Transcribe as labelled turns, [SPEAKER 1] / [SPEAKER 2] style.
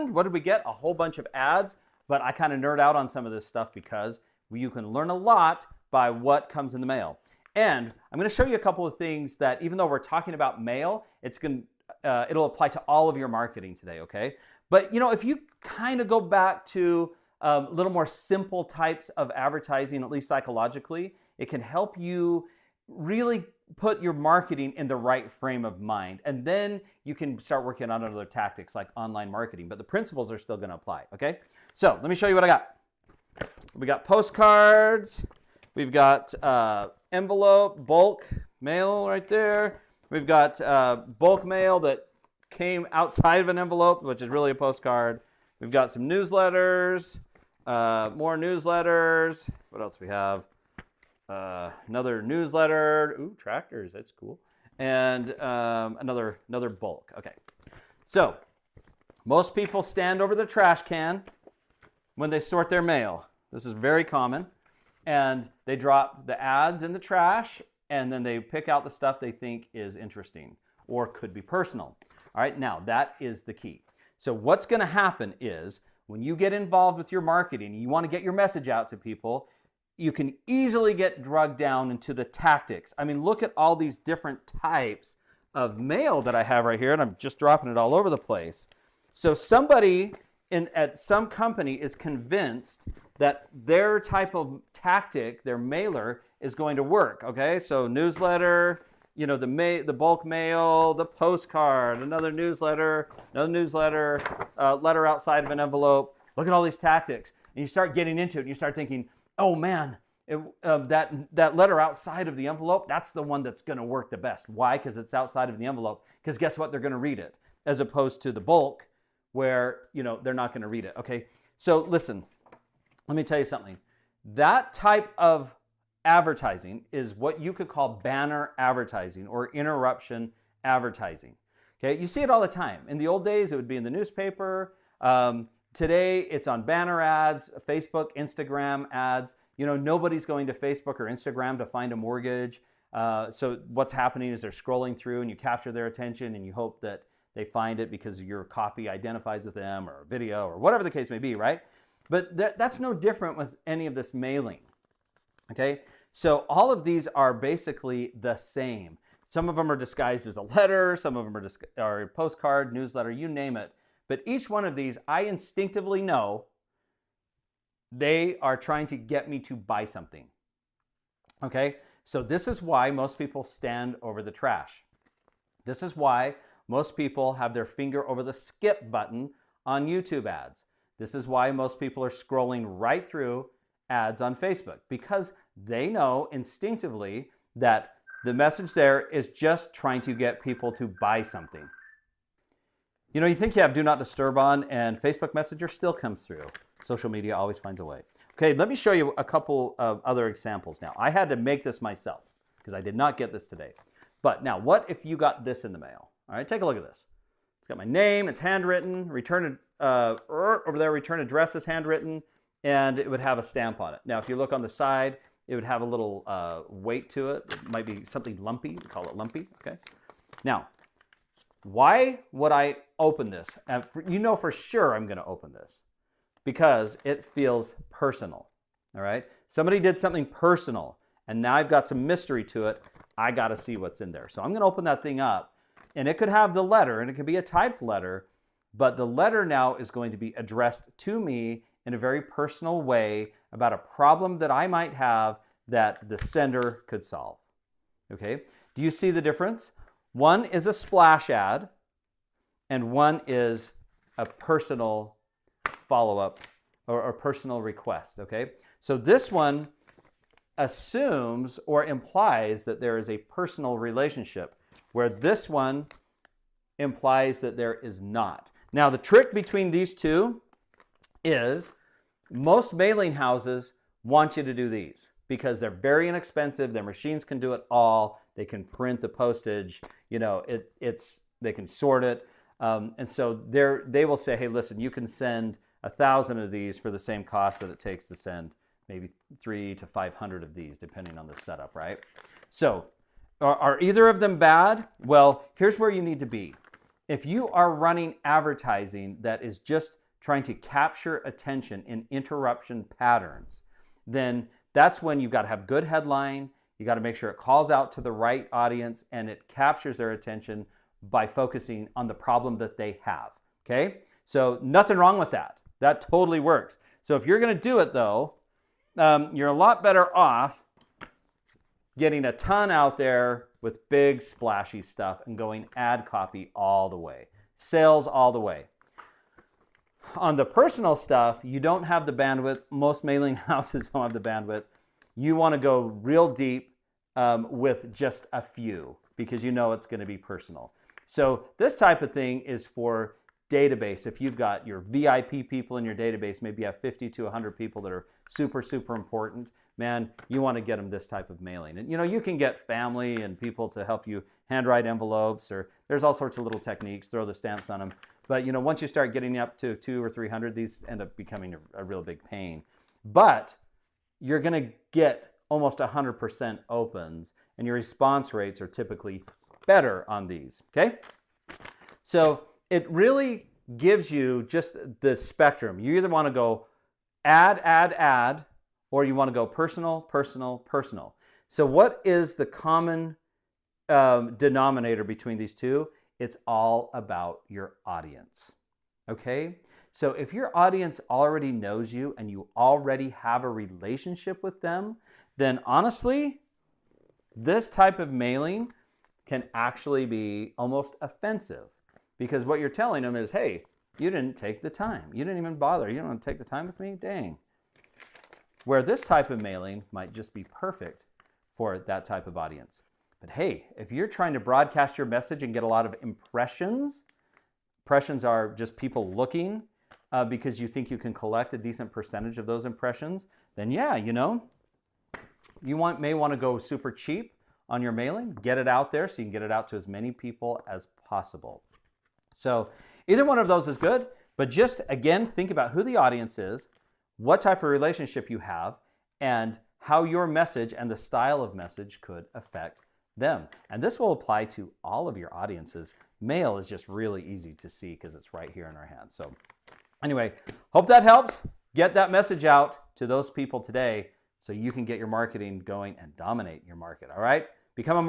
[SPEAKER 1] And what did we get? A whole bunch of ads, but I kind of nerd out on some of this stuff because you can learn a lot by what comes in the mail. And I'm going to show you a couple of things that, even though we're talking about mail, it'll apply to all of your marketing today, okay? But if you kind of go back to a little more simple types of advertising, at least psychologically, it can help you really put your marketing in the right frame of mind. And then you can start working on other tactics like online marketing, but the principles are still going to apply, okay? So let me show you what I got. We got postcards. We've got envelope, bulk mail right there. We've got bulk mail that came outside of an envelope, which is really a postcard. We've got some newsletters, more newsletters. What else we have? Another newsletter. Ooh, tractors, that's cool. And another bulk. Okay. So most people stand over the trash can when they sort their mail. This is very common. And they drop the ads in the trash, and then they pick out the stuff they think is interesting or could be personal. All right, now that is the key. So what's going to happen is when you get involved with your marketing, you want to get your message out to people, you can easily get drugged down into the tactics. I mean, look at all these different types of mail that I have right here, and I'm just dropping it all over the place. So somebody at some company is convinced that their type of tactic, their mailer, is going to work, okay? So newsletter, the bulk mail, the postcard, another newsletter, letter outside of an envelope. Look at all these tactics. And you start getting into it, and you start thinking, oh man, that letter outside of the envelope, that's the one that's going to work the best. Why? Because it's outside of the envelope. Because guess what? They're going to read it, as opposed to the bulk, where they're not going to read it. Okay, so listen, let me tell you something. That type of advertising is what you could call banner advertising or interruption advertising. Okay, you see it all the time. In the old days, it would be in the newspaper. Today, it's on banner ads, Facebook, Instagram ads. Nobody's going to Facebook or Instagram to find a mortgage. So what's happening is they're scrolling through, and you capture their attention, and you hope that they find it because your copy identifies with them, or a video, or whatever the case may be, right? But that's no different with any of this mailing, okay? So all of these are basically the same. Some of them are disguised as a letter, some of them are a postcard, newsletter, you name it. But each one of these, I instinctively know they are trying to get me to buy something, okay? So this is why most people stand over the trash. This is why most people have their finger over the skip button on YouTube ads. This is why most people are scrolling right through ads on Facebook, because they know instinctively that the message there is just trying to get people to buy something. You think you have Do Not Disturb on, and Facebook Messenger still comes through. Social media always finds a way. Okay, let me show you a couple of other examples now. I had to make this myself because I did not get this today. But now, what if you got this in the mail? All right, take a look at this. It's got my name, it's handwritten, return address is handwritten, and it would have a stamp on it. Now, if you look on the side, it would have a little weight to it. It might be something lumpy. We call it lumpy, okay? Now, why would I open this? For sure I'm going to open this because it feels personal, all right? Somebody did something personal, and now I've got some mystery to it. I got to see what's in there. So I'm going to open that thing up, and it could have the letter, and it could be a typed letter, but the letter now is going to be addressed to me in a very personal way about a problem that I might have that the sender could solve, okay? Do you see the difference? One is a splash ad, and one is a personal follow-up or a personal request, okay? So this one assumes or implies that there is a personal relationship, where this one implies that there is not. Now, the trick between these two is most mailing houses want you to do these because they're very inexpensive. Their machines can do it all. They can print the postage. They can sort it. And so they will say, hey, listen, you can send 1,000 of these for the same cost that it takes to send maybe 300 to 500 of these, depending on the setup, right? So are either of them bad? Well, here's where you need to be. if you are running advertising that is just trying to capture attention in interruption patterns, then that's when you've got to have good headline. You got to make sure it calls out to the right audience and it captures their attention by focusing on the problem that they have. Okay? So nothing wrong with that. That totally works. So if you're going to do it though, you're a lot better off getting a ton out there with big splashy stuff and going ad copy all the way. Sales all the way. On the personal stuff, you don't have the bandwidth. Most mailing houses don't have the bandwidth. You want to go real deep with just a few because you know it's going to be personal. So this type of thing is for database. If you've got your VIP people in your database, maybe you have 50 to 100 people that are super, super important, man, you want to get them this type of mailing. And you can get family and people to help you handwrite envelopes, or there's all sorts of little techniques, throw the stamps on them. But once you start getting up to 200 or 300, these end up becoming a real big pain. But you're going to get almost 100% opens, and your response rates are typically better on these, okay? So it really gives you just the spectrum. You either want to go ad, or you want to go personal, personal, personal. So what is the common denominator between these two? It's all about your audience, okay? So if your audience already knows you and you already have a relationship with them, then honestly, this type of mailing can actually be almost offensive, because what you're telling them is, hey, you didn't take the time. You didn't even bother. You don't want to take the time with me? Dang. Where this type of mailing might just be perfect for that type of audience. But hey, if you're trying to broadcast your message and get a lot of impressions are just people looking because you think you can collect a decent percentage of those impressions, then yeah, you may want to go super cheap on your mailing, get it out there so you can get it out to as many people as possible. So either one of those is good, but just again, think about who the audience is, what type of relationship you have, and how your message and the style of message could affect them. And this will apply to all of your audiences. Mail is just really easy to see because it's right here in our hands. So anyway, hope that helps. Get that message out to those people today so you can get your marketing going and dominate your market. All right? Become a